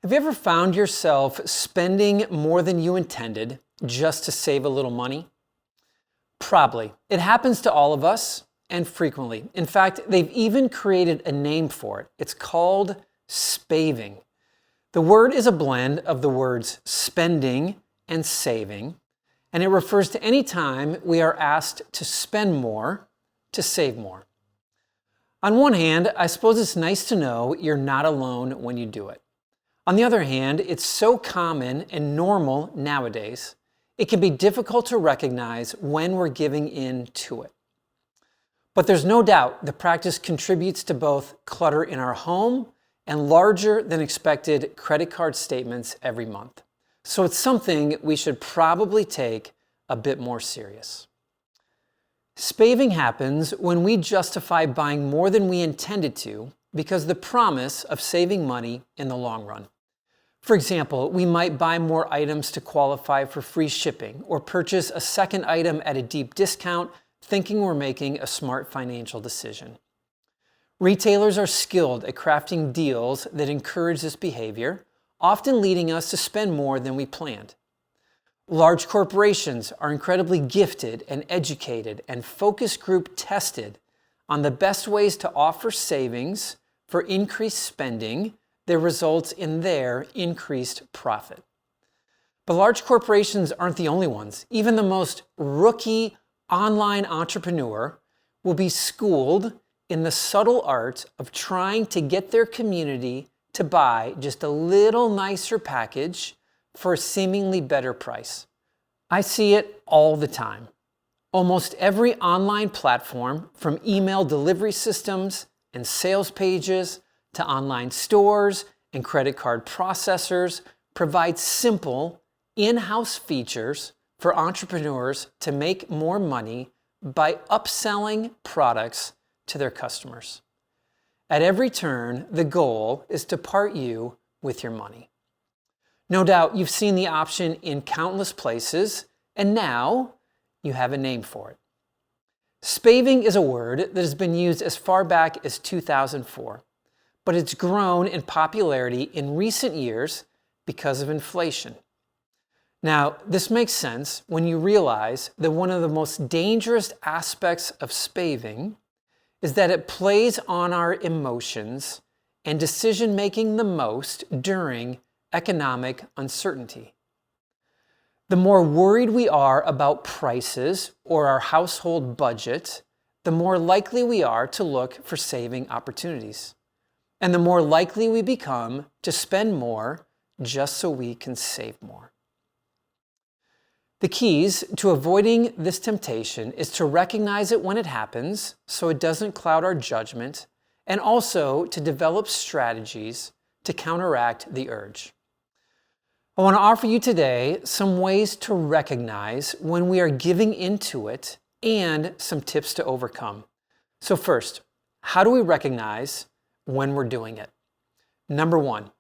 Have you ever found yourself spending more than you intended just to save a little money? Probably. It happens to all of us and frequently. In fact, they've even created a name for it. It's called spaving. The word is a blend of the words spending and saving, and it refers to any time we are asked to spend more to save more. On one hand, I suppose it's nice to know you're not alone when you do it. On the other hand, it's so common and normal nowadays, it can be difficult to recognize when we're giving in to it. But there's no doubt the practice contributes to both clutter in our home and larger than expected credit card statements every month. So it's something we should probably take a bit more serious. Spaving happens when we justify buying more than we intended to because of the promise of saving money in the long run. For example, we might buy more items to qualify for free shipping or purchase a second item at a deep discount, thinking we're making a smart financial decision. Retailers are skilled at crafting deals that encourage this behavior, often leading us to spend more than we planned. Large corporations are incredibly gifted and educated and focus group tested on the best ways to offer savings for increased spending that results in their increased profit. But large corporations aren't the only ones. Even the most rookie online entrepreneur will be schooled in the subtle art of trying to get their community to buy just a little nicer package for a seemingly better price. I see it all the time. Almost every online platform, from email delivery systems and sales pages to online stores and credit card processors, provides simple in-house features for entrepreneurs to make more money by upselling products to their customers. At every turn, the goal is to part you with your money. No doubt you've seen the option in countless places, and now you have a name for it. Spaving is a word that has been used as far back as 2004, but it's grown in popularity in recent years because of inflation. Now, this makes sense when you realize that one of the most dangerous aspects of spaving is that it plays on our emotions and decision-making the most during economic uncertainty. The more worried we are about prices or our household budget, the more likely we are to look for saving opportunities. And the more likely we become to spend more just so we can save more. The keys to avoiding this temptation is to recognize it when it happens so it doesn't cloud our judgment, and also to develop strategies to counteract the urge. I want to offer you today some ways to recognize when we are giving into it and some tips to overcome. So first, how do we recognize when we're doing it? Number one,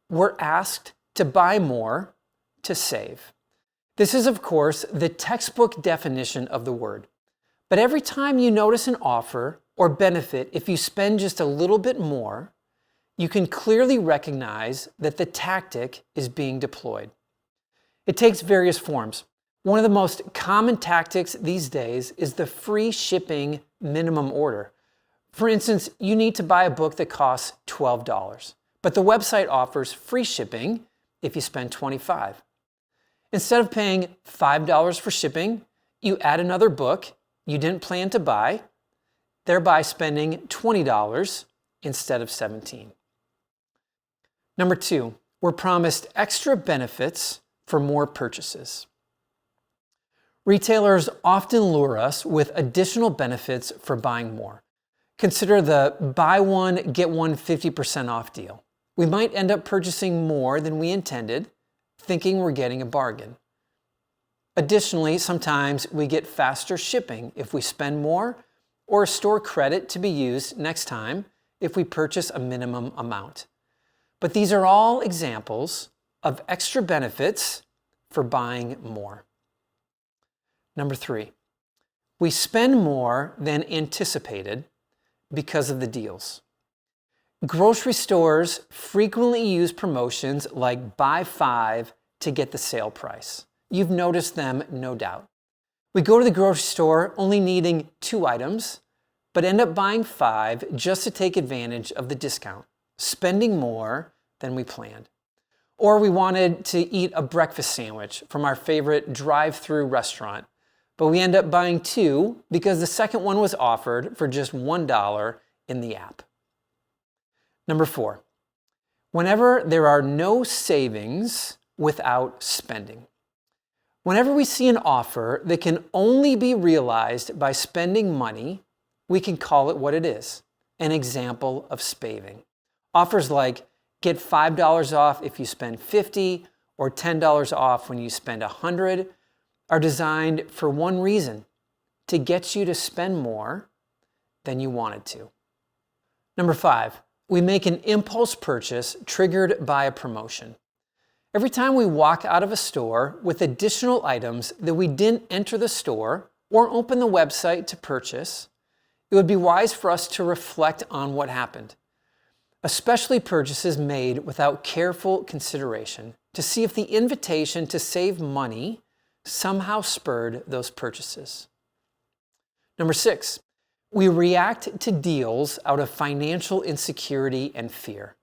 we're asked to buy more to save. This is, of course, the textbook definition of the word. But every time you notice an offer or benefit, if you spend just a little bit more, you can clearly recognize that the tactic is being deployed. It takes various forms. One of the most common tactics these days is the free shipping minimum order. For instance, you need to buy a book that costs $12, but the website offers free shipping if you spend $25. Instead of paying $5 for shipping, you add another book you didn't plan to buy, thereby spending $20 instead of $17. Number two, we're promised extra benefits for more purchases. Retailers often lure us with additional benefits for buying more. Consider the buy one, get one 50% off deal. We might end up purchasing more than we intended, thinking we're getting a bargain. Additionally, sometimes we get faster shipping if we spend more, or a store credit to be used next time if we purchase a minimum amount. But these are all examples of extra benefits for buying more. Number three, we spend more than anticipated because of the deals. Grocery stores frequently use promotions like buy 5 to get the sale price. You've noticed them, no doubt. We go to the grocery store only needing 2 items, but end up buying 5 just to take advantage of the discount, spending more than we planned. Or we wanted to eat a breakfast sandwich from our favorite drive-through restaurant, but we end up buying 2 because the second one was offered for just $1 in the app. Number 4, whenever there are no savings without spending. Whenever we see an offer that can only be realized by spending money, we can call it what it is, an example of spaving. Offers like get $5 off if you spend $50 or $10 off when you spend $100 are designed for one reason, to get you to spend more than you wanted to. Number 5, we make an impulse purchase triggered by a promotion. Every time we walk out of a store with additional items that we didn't enter the store or open the website to purchase, it would be wise for us to reflect on what happened, especially purchases made without careful consideration, to see if the invitation to save money somehow spurred those purchases. Number 6, we react to deals out of financial insecurity and fear.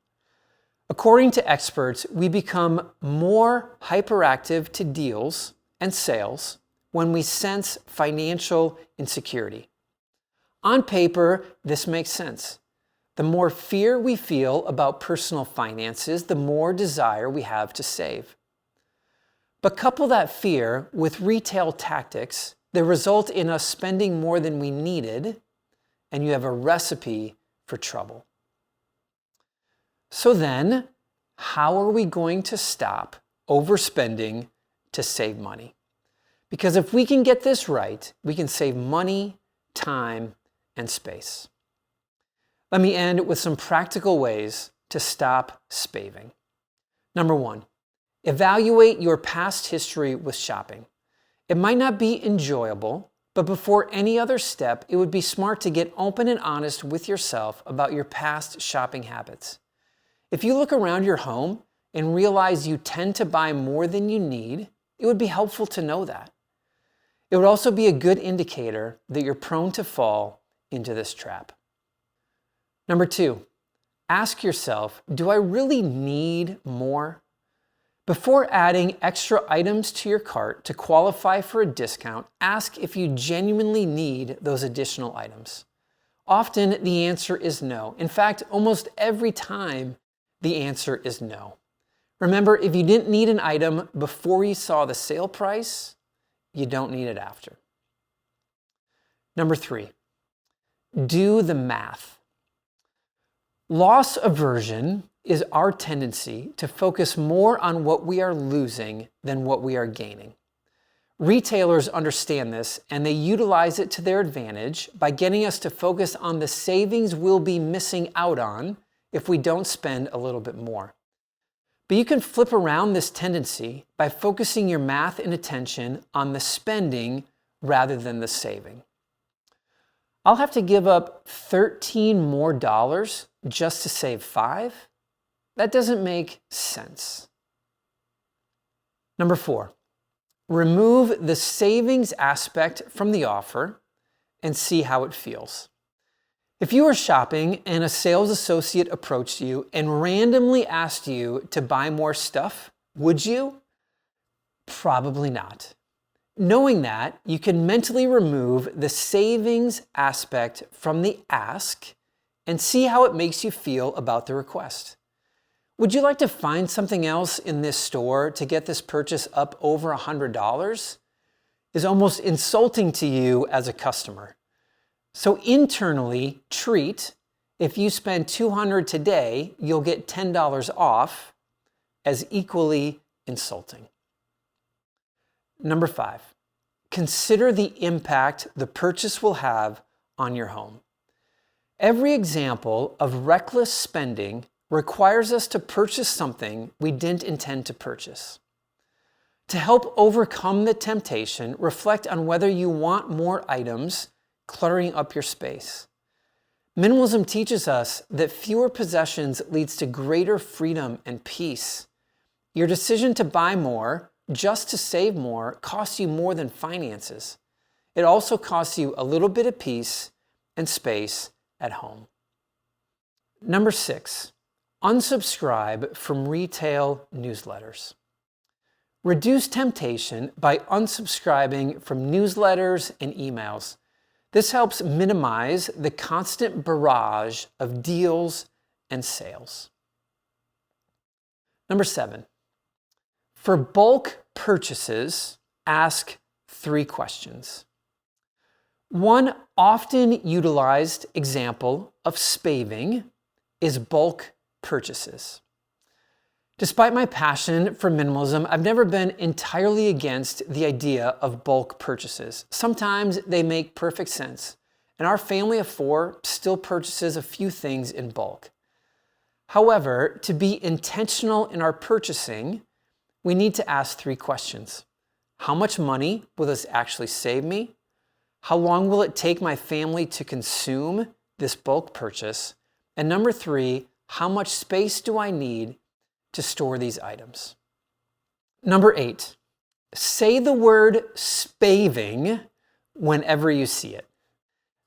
According to experts, we become more hyperactive to deals and sales when we sense financial insecurity. On paper, this makes sense. The more fear we feel about personal finances, the more desire we have to save. But couple that fear with retail tactics that result in us spending more than we needed, and you have a recipe for trouble. So then, how are we going to stop overspending to save money? Because if we can get this right, we can save money, time, and space. Let me end with some practical ways to stop spaving. Number 1, evaluate your past history with shopping. It might not be enjoyable, but before any other step, it would be smart to get open and honest with yourself about your past shopping habits. If you look around your home and realize you tend to buy more than you need, it would be helpful to know that. It would also be a good indicator that you're prone to fall into this trap. Number 2, ask yourself, do I really need more? Before adding extra items to your cart to qualify for a discount, ask if you genuinely need those additional items. Often the answer is no. In fact, almost every time the answer is no. Remember, if you didn't need an item before you saw the sale price, you don't need it after. Number 3, do the math. Loss aversion is our tendency to focus more on what we are losing than what we are gaining. Retailers understand this and they utilize it to their advantage by getting us to focus on the savings we'll be missing out on if we don't spend a little bit more. But you can flip around this tendency by focusing your math and attention on the spending rather than the saving. I'll have to give up $13 more just to save 5? That doesn't make sense. Number 4, remove the savings aspect from the offer and see how it feels. If you were shopping and a sales associate approached you and randomly asked you to buy more stuff, would you? Probably not. Knowing that, you can mentally remove the savings aspect from the ask and see how it makes you feel about the request. Would you like to find something else in this store to get this purchase up over $100? Is almost insulting to you as a customer. So internally, treat, if you spend $200 today, you'll get $10 off, as equally insulting. Number 5, consider the impact the purchase will have on your home. Every example of reckless spending requires us to purchase something we didn't intend to purchase. To help overcome the temptation, reflect on whether you want more items cluttering up your space. Minimalism teaches us that fewer possessions leads to greater freedom and peace. Your decision to buy more just to save more costs you more than finances. It also costs you a little bit of peace and space at home. Number 6, unsubscribe from retail newsletters. Reduce temptation by unsubscribing from newsletters and emails. This helps minimize the constant barrage of deals and sales. Number 7, for bulk purchases, ask 3 questions. One often utilized example of spaving is bulk purchases. Despite my passion for minimalism, I've never been entirely against the idea of bulk purchases. Sometimes they make perfect sense, and our family of 4 still purchases a few things in bulk. However, to be intentional in our purchasing, we need to ask 3 questions. How much money will this actually save me? How long will it take my family to consume this bulk purchase? And number 3, how much space do I need to store these items? Number 8, say the word spaving whenever you see it.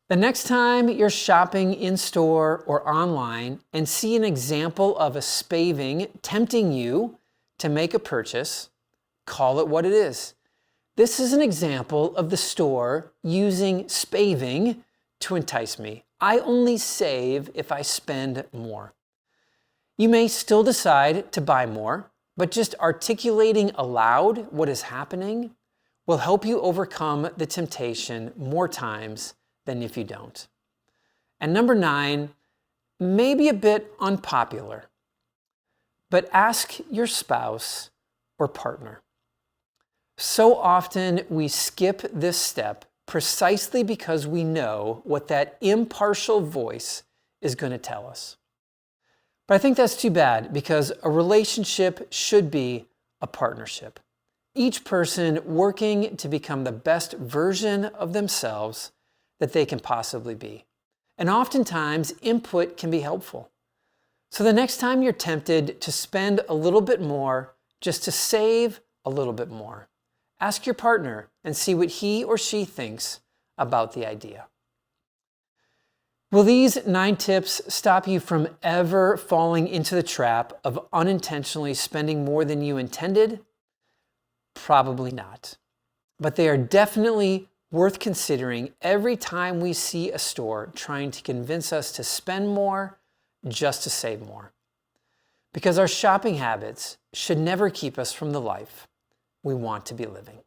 The next time you're shopping in store or online and see an example of a spaving tempting you to make a purchase, call it what it is. This is an example of the store using spaving to entice me. I only save if I spend more. You may still decide to buy more, but just articulating aloud what is happening will help you overcome the temptation more times than if you don't. And number 9, maybe a bit unpopular, but ask your spouse or partner. So often we skip this step precisely because we know what that impartial voice is going to tell us. But I think that's too bad because a relationship should be a partnership. Each person working to become the best version of themselves that they can possibly be. And oftentimes, input can be helpful. So the next time you're tempted to spend a little bit more just to save a little bit more, ask your partner and see what he or she thinks about the idea. Will these 9 tips stop you from ever falling into the trap of unintentionally spending more than you intended? Probably not. But they are definitely worth considering every time we see a store trying to convince us to spend more just to save more. Because our shopping habits should never keep us from the life we want to be living.